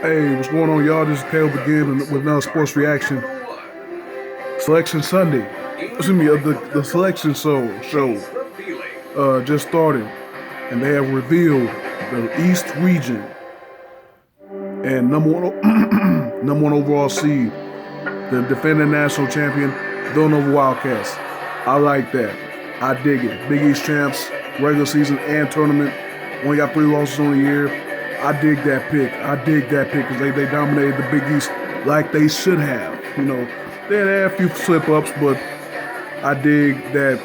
Hey, what's going on, y'all? This is Caleb again with another sports reaction. Selection Sunday. Excuse me, the selection show just started, and they have revealed the East region and number one overall seed, the defending national champion, Villanova Wildcats. I like that. I dig it. Big East champs, regular season and tournament. Only got 3 losses on the year. I dig that pick. I dig that pick because they dominated the Big East like they should have. They had a few slip ups, but I dig that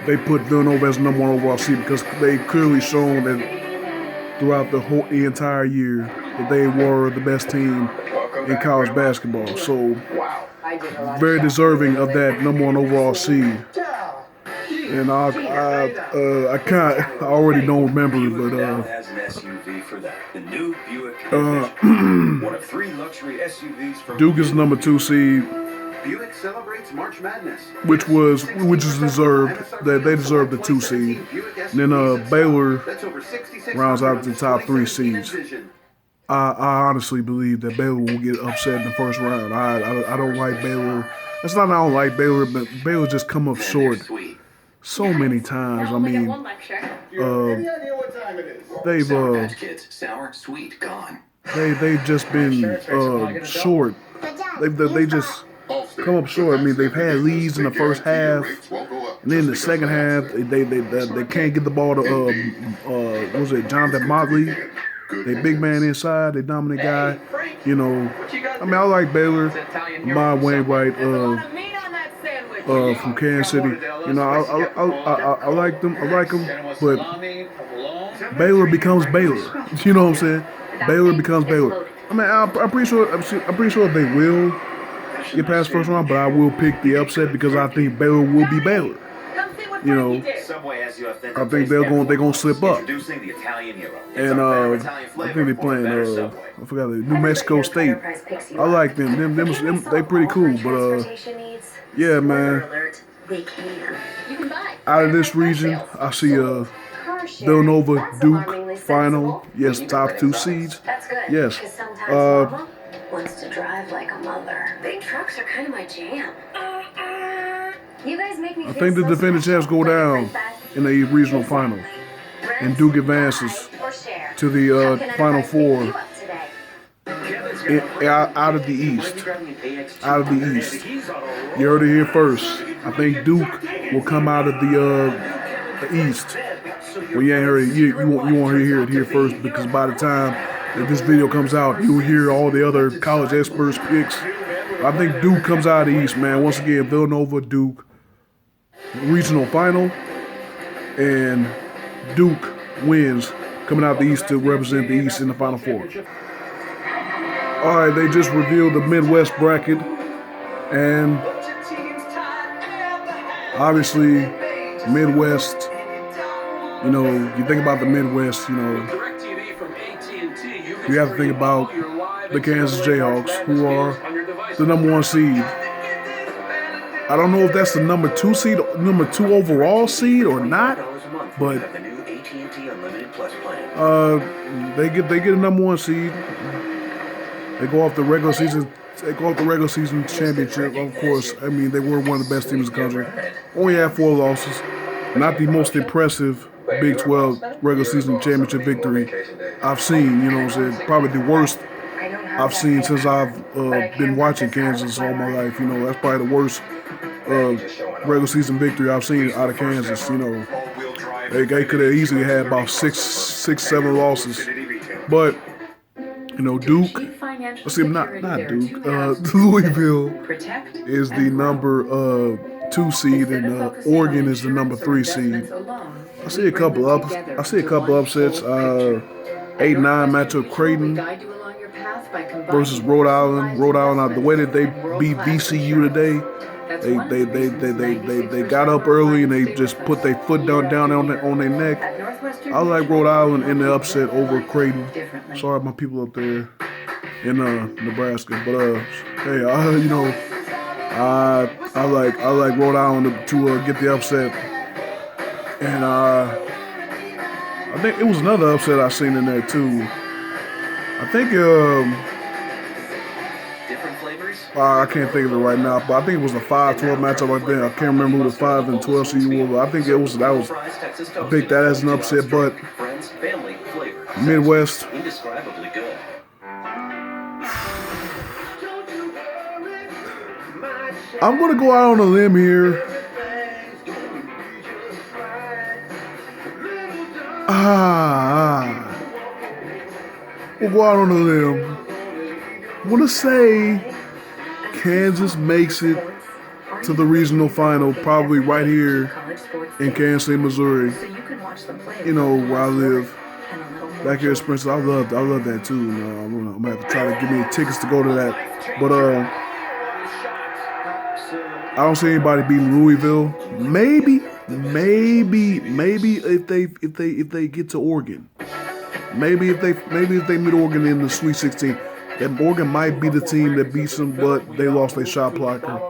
they put Villanova as number one overall seed because they clearly shown that throughout the entire year that they were the best team in college basketball. So very deserving of that number one overall seed. And I already don't remember it, but has an SUV for that. The new Buick one of 3 luxury SUVs from Duke is number 2 seed, Buick celebrates March Madness, which is deserved. That they deserve the 2 seed. And then Baylor rounds out the top 3 seeds. I honestly believe that Baylor will get upset in the first round. I don't like Baylor. That's not I don't like Baylor, but Baylor just come up short so many times. I mean, they've they've just been short. They just come up short. I mean, they've had leads in the first half, and then the second half they can't get the ball to what was it, Jonathan Motley? They big man inside, they dominant guy. I mean, I like Baylor, Ahmad Wainwright, from Kansas City. I like them. I like them, but Baylor becomes Baylor. You know what I'm saying? Baylor becomes Baylor. I mean, I'm pretty sure they will get past first round, but I will pick the upset because I think Baylor will be Baylor. I think they're gonna slip up. And I think they playing I forgot New Mexico State. I like them. Them they pretty cool, but yeah, man. Out of this region, I see Villanova, Duke, final. Yes, top 2 seeds. Yes. Wants to drive like a mother. Big trucks are kind of my jam. You guys make me I think the defending champs go down in the regional final, and Duke advances to the Final Four out of the East. Out of the East. You heard it here first. I think Duke will come out of the East. Well, you ain't heard it. You won't hear it here first because by the time that this video comes out, you'll hear all the other college experts' picks. I think Duke comes out of the East, man. Once again, Villanova, Duke, regional final, and Duke wins coming out the East to represent the East in the Final Four. All right, they just revealed the Midwest bracket, and obviously Midwest, you think about the Midwest, you have to think about the Kansas Jayhawks, who are the number 1 seed. I don't know if that's the number 2 seed, number 2 overall seed or not, but they get a number 1 seed. They go off the regular season. They go off the regular season championship. Of course, I mean they were one of the best teams in the country. Only had 4 losses. Not the most impressive Big 12 regular season championship victory I've seen. You know what I'm saying? Probably the worst I've seen since I've been watching Kansas all my life. That's probably the worst regular season victory I've seen out of Kansas. They could have easily had about 7 losses, but Duke. Let's see, not Duke. Louisville is the number 2 seed, and Oregon is the number 3 seed. I see a couple upsets. 8-9 matchup Creighton versus Rhode Island. Rhode Island, the way that they beat VCU today, they got up early and they just put their foot down on their neck. I like Rhode Island in the upset over Creighton. Sorry, my people up there in Nebraska, but hey, I like Rhode Island to get the upset, and I think it was another upset I seen in there too. I think Different flavors? I can't think of it right now, but I think it was a 5-12 matchup right there. I can't remember who the 5 and 12 seed was, but I think that was I picked that as an upset, but Friends, family, flavor. Midwest. Indescribably good. I'm gonna go out on a limb here. We'll go out on a limb. I'm gonna say Kansas makes it to the regional final, probably right here in Kansas City, Missouri. You know, where I live. Back here at Spencer, I love that too. You know, I'm gonna have to try to get me tickets to go to that. But I don't see anybody beating Louisville. Maybe if they get to Oregon. Maybe if they meet Oregon in the Sweet 16. That Oregon might be the team that beats them, but they lost their shot blocker.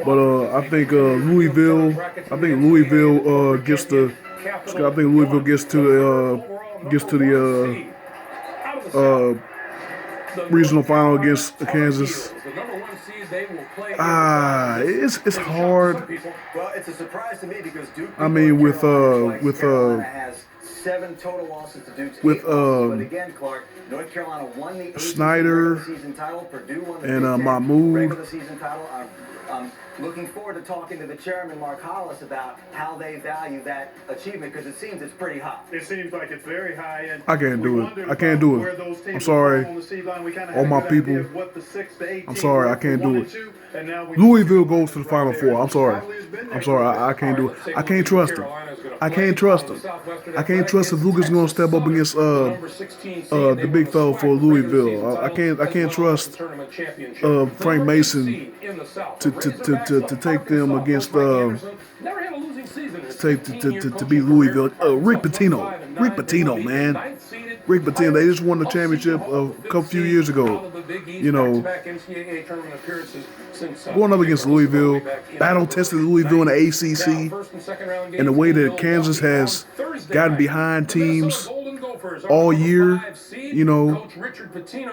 But I think Louisville gets the. I think Louisville gets to the regional final against Kansas. It's hard. Well, it's a surprise to me because Duke. I mean, with has 7 total losses to Duke's 8 losses. But again, Clark, North Carolina won the Snyder regular season title. Purdue won the and Big Ten Mahmoud. regular season title. Looking forward to talking to the chairman, Mark Hollis, about how they value that achievement because it seems it's pretty high. It seems like it's very high. And I can't do it. I can't do it. I'm sorry. All my people. I'm sorry. I can't do it. Louisville goes to the Final Four. I'm sorry. I can't do it. I can't trust them. I can't trust them. I can't trust if Luka's going to step up against the big fella for Louisville. I can't trust Frank Mason to take them against to beat Louisville. Rick Pitino, man. Rick Pitino. They just won the championship a few years ago. You know, going up against Louisville, battle tested Louisville in the ACC, and the way that Kansas has gotten behind teams all year, you know,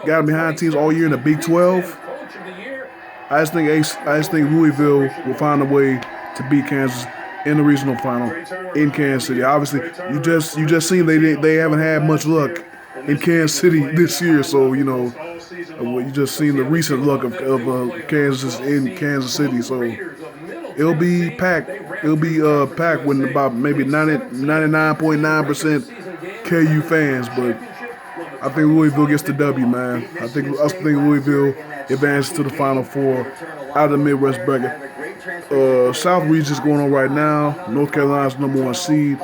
gotten behind teams all year in the Big 12. I just think Louisville will find a way to beat Kansas in the regional final in Kansas City. Obviously, you just seen they haven't had much luck in Kansas City this year, so you know you just seen the recent luck of Kansas in Kansas City. So it'll be packed. It'll be packed with about maybe 99.9% KU fans, but I think Louisville gets the W, man. I think Louisville advances to the Final Four out of the Midwest bracket. South region is going on right now. North Carolina's #1 seed.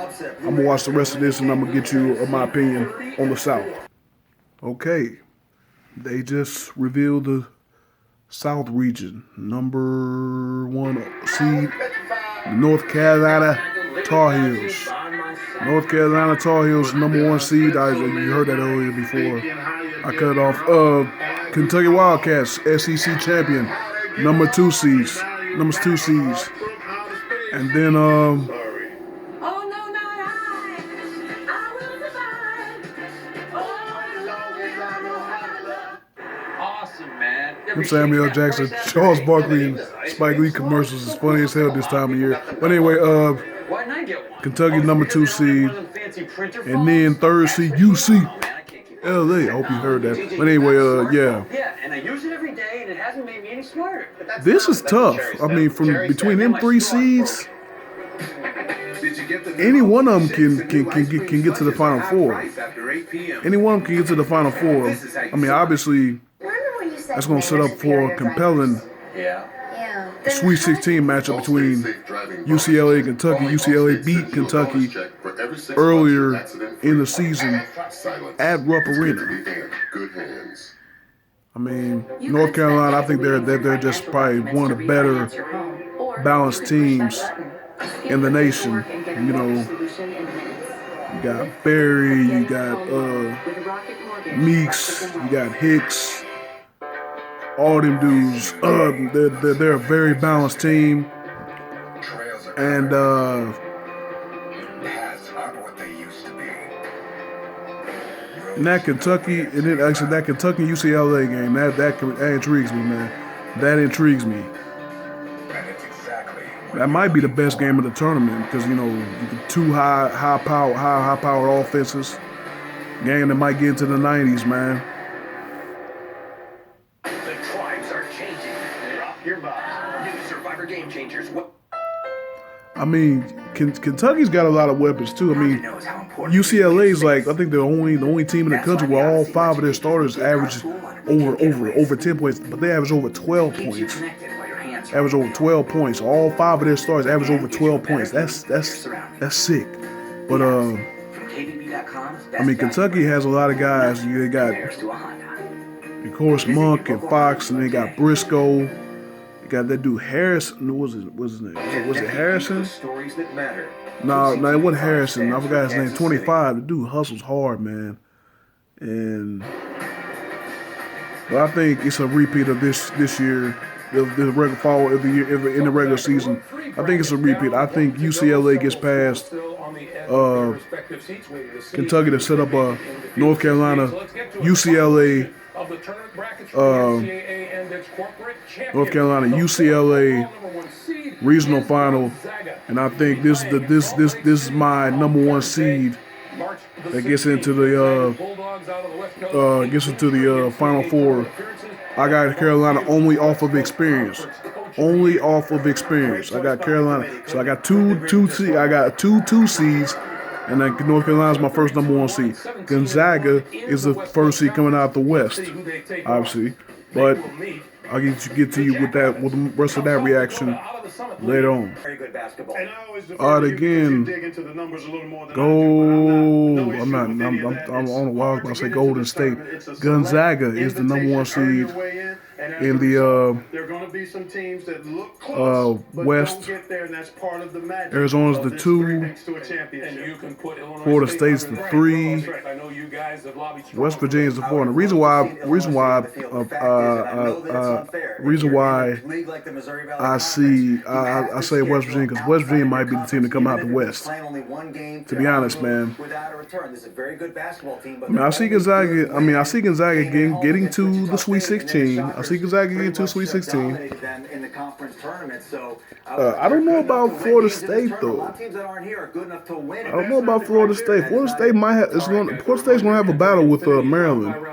I'm gonna watch the rest of this and I'm gonna get you my opinion on the South. Okay, they just revealed the South region #1 seed, North Carolina Tar Heels. North Carolina Tar Heels #1 seed. You heard that earlier before I cut it off. Kentucky Wildcats SEC champion, #2 seeds. And then Samuel Jackson, Charles Barkley, and Spike Lee commercials is funny as hell this time of year. But anyway, Kentucky #2 seed, and then 3rd seed UCLA. I hope you heard that. But anyway, yeah. Yeah, and I use it every day, and it hasn't made me any smarter. This is tough. I mean, from between them 3 seeds, any one of them can get to the Final Four. Any one of them can get to the Final Four. I mean, obviously, that's going to set up for a compelling Sweet 16 matchup between UCLA and Kentucky. UCLA beat Kentucky earlier in the season at Rupp Arena. I mean, North Carolina, I think they're just probably one of the better balanced teams in the nation. You know, you got Berry, you got Meeks, you got Hicks. All them dudes, they're a very balanced team, and And that Kentucky, and then actually that Kentucky UCLA game, that intrigues me, man. That intrigues me. That might be the best game of the tournament because you know two high powered offenses. Game that might get into the 90s, man. The tribes are changing. Drop your box. New Survivor Game Changers. I mean, Kentucky's got a lot of weapons too. I mean, UCLA's like I think the only team in the country where all 5 of their starters average over 10 points, but they average over 12 points. Average over 12 points. All 5 of their starters average over 12 points. That's sick. But I mean, Kentucky has a lot of guys. They got, of course, Monk and Fox, and they got Briscoe. They got that dude Harrison. What was his name? Was it Harrison? No, it wasn't Harrison. I forgot his name. 25. The dude hustles hard, man. And but I think it's a repeat of this year. The regular fall of the year in the regular season. I think it's a repeat. I think UCLA gets past Kentucky to set up a North Carolina, UCLA, North Carolina, UCLA regional final, and I think this is my number 1 seed that gets into the Final Four. I got Carolina only off of experience. Only off of experience. I got Carolina. So I got two seeds, and then North Carolina's my first number 1 seed. Gonzaga is the first seed coming out the West, obviously. But I'll get to you with the rest of that reaction later on. All right, again, gold. I'm on the wild. I say Golden State. Gonzaga is the number 1 seed in the West. Arizona's the 2. Florida State's the 3. West Virginia's the 4. And the reason why I say West Virginia because West Virginia might be the team to come out the West. To be honest, man. I see Gonzaga. I see Gonzaga getting to the Sweet 16. I see Gonzaga getting to the Sweet 16. I don't know about Florida State though. I don't know about Florida State. Florida State might have. Florida State's gonna have a battle with Maryland. They're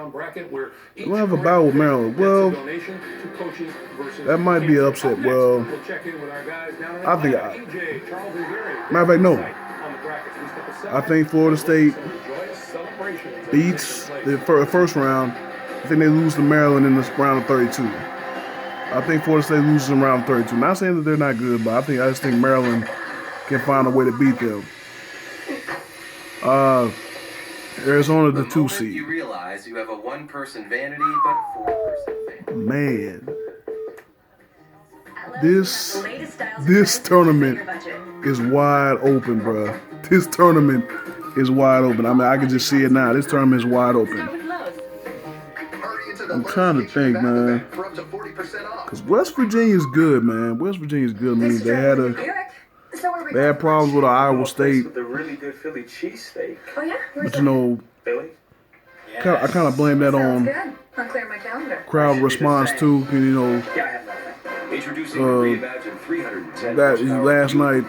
gonna have a battle with Maryland. Well, that might be an upset. Well, I think. Matter of fact, no. I think Florida State beats the first round. I think they lose to Maryland in the round of 32. I think Florida State loses in round 32. Not saying that they're not good, but I just think Maryland can find a way to beat them. Arizona, the 2 seed. You realize you have a 1-person vanity, but 4-person fame. Man, this tournament is wide open, bro. This tournament is wide open. I can just see it now. This tournament is wide open. I'm trying to think, man. Because West Virginia's good, man. West Virginia's good. I mean, they had problems with Iowa State. The really good Philly cheesesteak. Oh yeah? But you know, Philly? I kind of blame that on I'll clear my calendar. crowd response too. You know, that last night,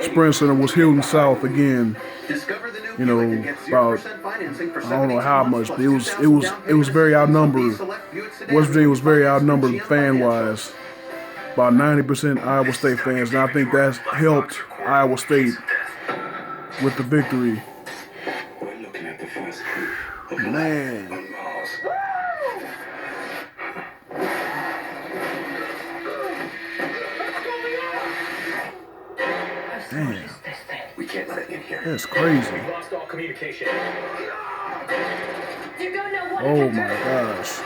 Sprint Center was Hilton South again. You know, about I don't know how much, but it was very outnumbered. West Virginia was very outnumbered fan wise, about 90% Iowa State fans, and I think that's helped Iowa State with the victory. Man. Damn. We can't let it in here. That's crazy. Lost all communication. Oh my gosh.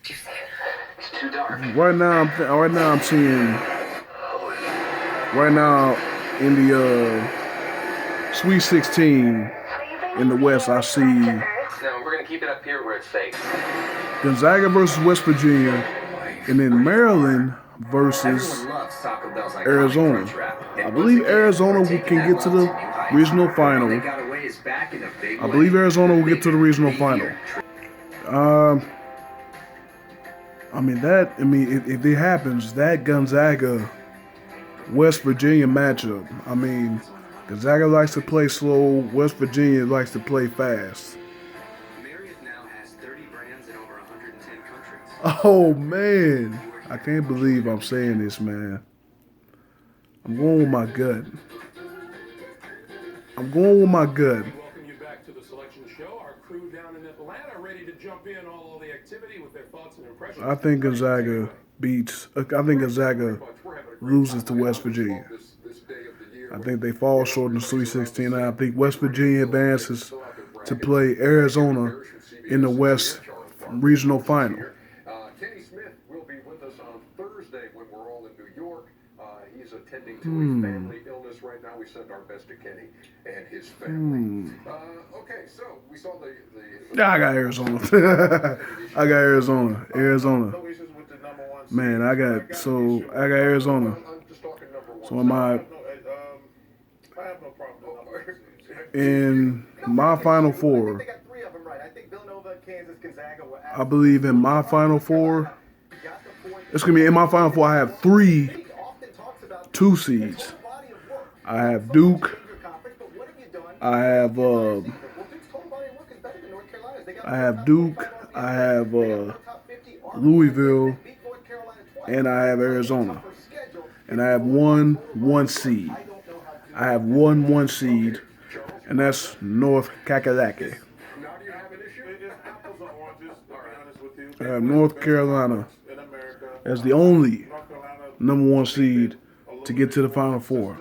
It's too dark. Right now I'm seeing. Right now in the Sweet 16 in the West, I see No, we're gonna keep it up here where it's safe. Gonzaga versus West Virginia, and then Maryland versus Arizona. I believe Arizona can get to the regional final. Big I believe win. Arizona will get to the regional Big final. year. If it happens, that Gonzaga West Virginia matchup. Gonzaga likes to play slow. West Virginia likes to play fast. Marriott now has 30 brands in over 110 countries. Oh man, I can't believe I'm saying this, man. I'm going with my gut. Welcome you back to the Selection Show. Our crew down in Atlanta ready to jump in all of the activity with their thoughts and impressions. I think Gonzaga loses to West Virginia. I think they fall short in the Sweet 16. I think West Virginia advances to play Arizona in the West Regional Final. Kenny Smith will be with us on Thursday when we're all in New York. He's attending to a family illness right now. We send our best to Kenny and his family. Okay, so we saw the I got Arizona. Arizona. Man, I got Arizona. I'm just talking number one. So am I I have no problem with in my Final Four. They got three of them right. I think Villanova, Kansas, Gonzaga were I believe in my Final Four. It's gonna be in my Final Four. I have 3 2 seeds. I have Duke. I have Duke. I have Louisville, and I have Arizona. And I have one seed. I have one seed, and that's North Kakalaki. Now do you have an issue? It's apples and oranges, to be honest with you. I have North Carolina In America, as the only North Carolina, number 1 seed to get to the Final Four.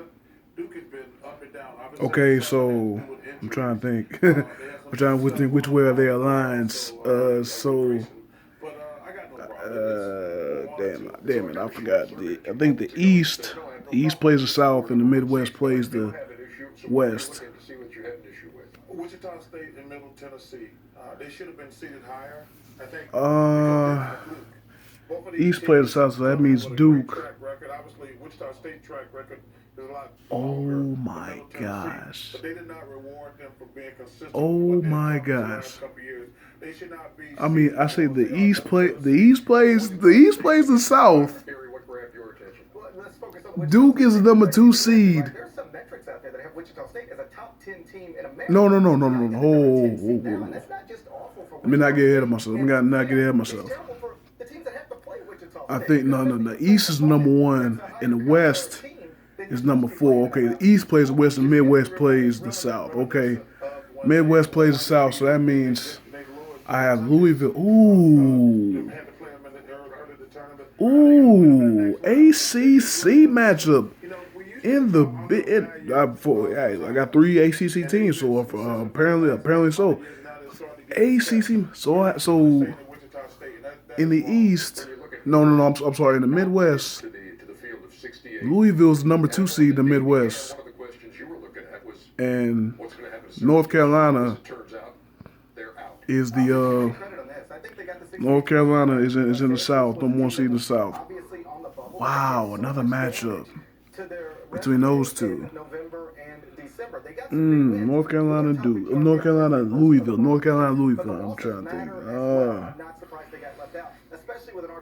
Duke has been up and down. Okay, so I'm trying to think. I'm trying to think which way are their lines. But I got no problem. Damn it, I forgot. I think the East plays the South, and the Midwest plays the West. To see what you had an issue with. Wichita State and Middle Tennessee, they should have been seated higher. I think. Both of these East plays the teams South, so that means with a great Duke. track record. Obviously, Wichita State track record is a lot Oh longer than my Middle Tennessee, gosh. But they did not reward them for being consistent. Oh with their my performance the last gosh. couple years. They should not be I say the East plays the South. Barry, what grabbed your attention? Let's focus on Wichita Duke is the State. number 2 seed. There's some metrics out there that have Wichita State as a top 10 team in America. No. That's not just awful for Let me not get ahead of myself. Let me not get ahead of myself. It's terrible for the teams that have to play Wichita I State. think no. The East is number 1, and the West is number 4. Okay, the East plays the West, and Midwest plays the South. Okay, Midwest plays the South, so that means I have Louisville. Ooh, had to play them in the early the tournament. ACC matchup in the bit. I got 3 ACC teams, so apparently so. ACC. So in the East, no. I'm sorry. In the Midwest, To the field of 68. Louisville's number 2 seed in the Midwest, One of the questions you were looking at was and what's going to happen. North Carolina As it turns out, they're out. is the North Carolina is in the South, number 1 seed in the South. Wow, another matchup between those two. North Carolina, Duke, North Carolina, Louisville. I'm trying to think.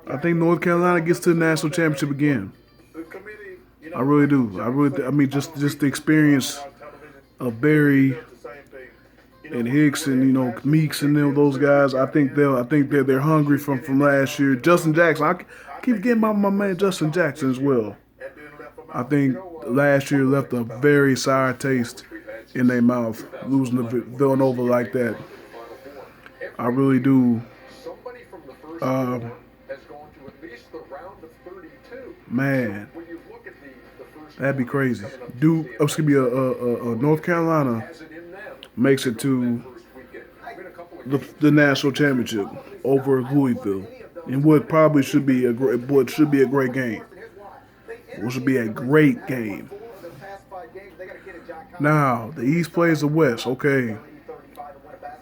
I think North Carolina gets to the national championship again. I really do. Just the experience of Barry and Hicks and Meeks and those guys. I think they're hungry from last year. Justin Jackson. I keep getting my man Justin Jackson as well. I think last year left a very sour taste in their mouth, losing to Villanova like that. I really do. Somebody from the first four has gone to at least the round of 32. Man, When you look at the first that'd be crazy. Duke, North Carolina has it in them makes it to first weekend. Been a couple of the national championship over Louisville, in what probably should be a great game. What should be a great game. Now the East plays the West. Okay,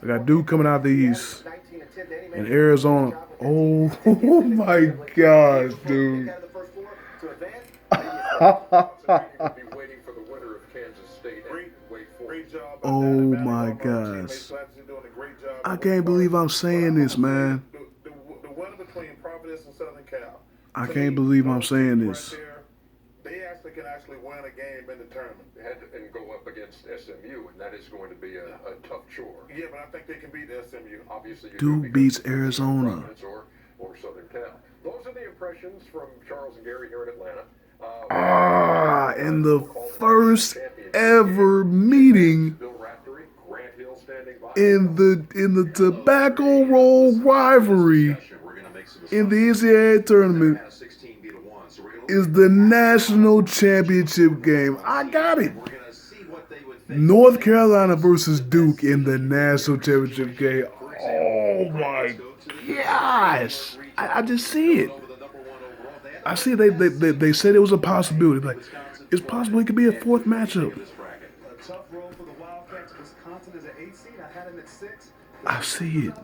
I got Duke coming out the East and Arizona. Oh, my gosh, dude. be waiting for the winner of Kansas State and Wake Forest. job. Oh my gosh. I can't believe I'm saying this, man. The winner between Providence and Southern Cal. I To can't me, believe I'm those saying teams this. right there, they actually can win a game in the tournament. And go up against SMU, and that is going to be a tough chore. Yeah, but I think they can beat SMU. Obviously, you Duke do beats because of Arizona. Providence or Southern Cal. Those are the impressions from Charles and Gary here in Atlanta. In the first ever meeting Bill Raftery, Grant Hill standing by. in the Tobacco Roll rivalry in the NCAA tournament is the national championship game. I got it. North Carolina versus Duke in the national championship game. Oh my gosh. I just see it. I see they said it was a possibility. Like, it's possible it could be a fourth matchup. A tough roll for the Wildcats. Wisconsin is an 8 seed. I had him at 6. I see it.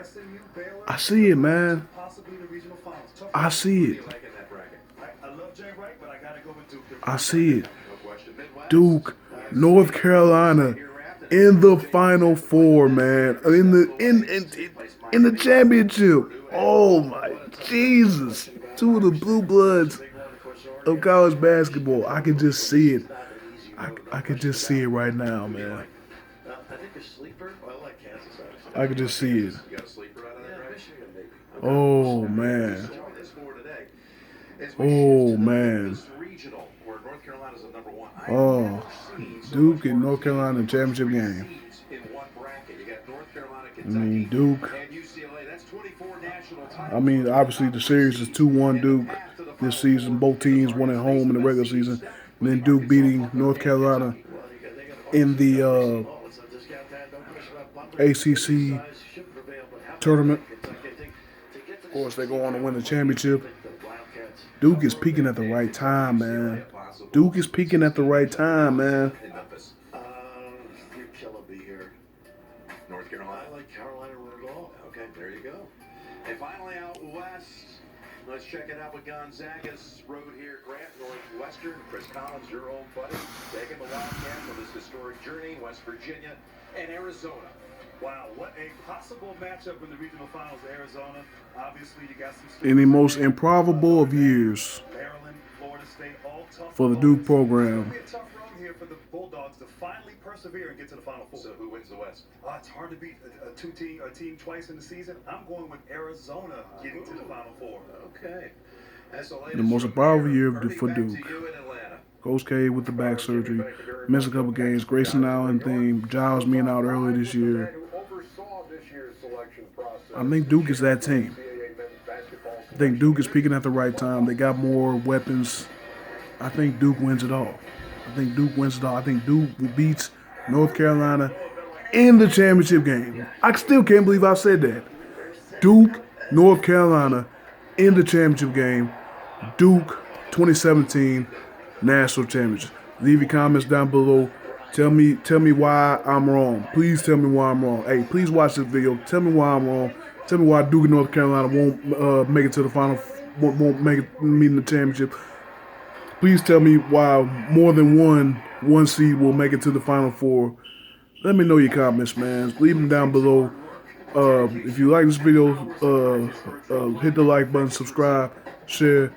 SMU, Baylor, I see it, man. possibly the regional finals. Tough I see it. I love Jay Wright, but I gotta go with Duke. I see it. Duke, North Carolina in the Final Four, man. In the championship. Oh my Jesus. Two of the blue bloods of college basketball. I can just see it. I can just see it right now, man. I think a sleeper. I like Kansas. I can just see it. You got a sleeper out of that, right? Michigan, maybe. Oh man. Enjoy this for today. As we shift Oh to the man. Memphis Regional, where North Carolina's the number 1. I've Oh, never seen so Duke much and North Carolina championship game. seeds in one bracket. You got North Carolina, I Kentucky, mean, Duke. and UCLA. That's 24 national titles. I mean, obviously the series is 2-1 Duke this season. Both teams won at home in the regular season. And then Duke beating North Carolina in the ACC tournament. Of course, they go on to win the championship. Duke is peaking at the right time, man. Duke is peaking at the right time, man. In Memphis. You're killing me here. North Carolina. I like Carolina run it all. Okay, there you go. And finally out west, let's check it out with Gonzaga's road here. Grant, Northwestern, Chris Collins, your old buddy, taking the Wildcats on this historic journey, West Virginia and Arizona. Wow, what a possible matchup in the regional finals. Arizona, obviously you got some In the most improbable of years Maryland, Florida State, all tough for the Duke opponents. program. It'll be a tough road here for the Bulldogs to finally persevere and get to the Final Four. So who wins the West? It's hard to beat a team twice in the season. I'm going with Arizona getting to the Final Four. Okay. That's the The most improbable year Irving, for back to Duke. you in Atlanta. Coach K with the back surgery. Missed a couple games. Grayson Allen thing. Giles being out early this year. I think Duke is that team. I think Duke is peaking at the right time. They got more weapons. I think Duke wins it all. I think Duke wins it all. I think Duke beats North Carolina in the championship game. I still can't believe I said that. Duke, North Carolina in the championship game. Duke 2017 national championship. Leave your comments down below. Tell me why I'm wrong. Please tell me why I'm wrong. Hey, please watch this video. Tell me why I'm wrong. Tell me why Duke and North Carolina won't make it to the final, won't make it meet in the championship. Please tell me why more than one seed will make it to the Final Four. Let me know your comments, man. Leave them down below. If you like this video, hit the like button, subscribe, share.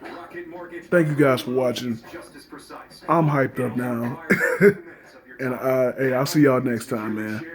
Thank you guys for watching. I'm hyped up now. And hey, I'll see y'all next time, man.